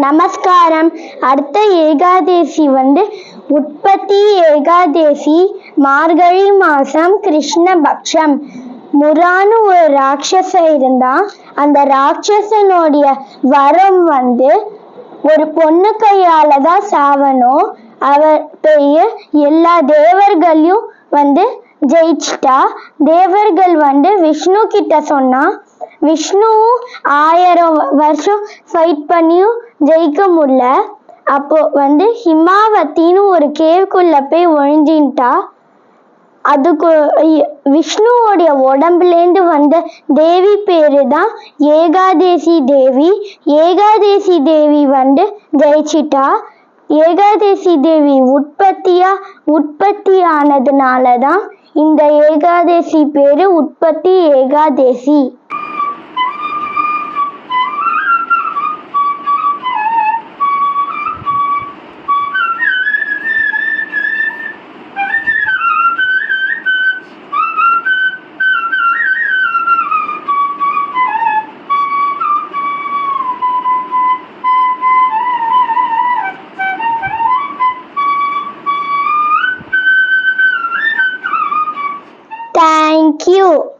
நமஸ்காரம். அடுத்த ஏகாதேசி உற்பத்தி ஏகாதேசி, மார்கழி மாசம், கிருஷ்ணபக்ஷம். முரான்னு ஒரு ராட்சசன் இருந்தான். அந்த ராட்சசனுடைய வரம் ஒரு பொண்ணு கையால தான் சாவணும். அவர் பெயர் எல்லா தேவர்களையும் ஜெயிச்சிட்டா. தேவர்கள் விஷ்ணு கிட்ட சொன்னா. விஷ்ணுவும் 1000 வருஷம் ஃபைட் பண்ணியும் ஜெயிக்க முடியல. அப்போ ஹிமாவத்தின்னு ஒரு கேவ்குள்ள போய் ஒழிஞ்சின்ட்டா. அதுக்கு விஷ்ணுவோடைய உடம்புலேருந்து வந்த தேவி பேரு தான் ஏகாதேசி தேவி. ஏகாதேசி தேவி ஜெயிச்சிட்டா. ஏகாதேசி தேவி உற்பத்தி ஆனதுனாலதான் இந்த ஏகாதேசி பேரு உற்பத்தி ஏகாதேசி. Thank you.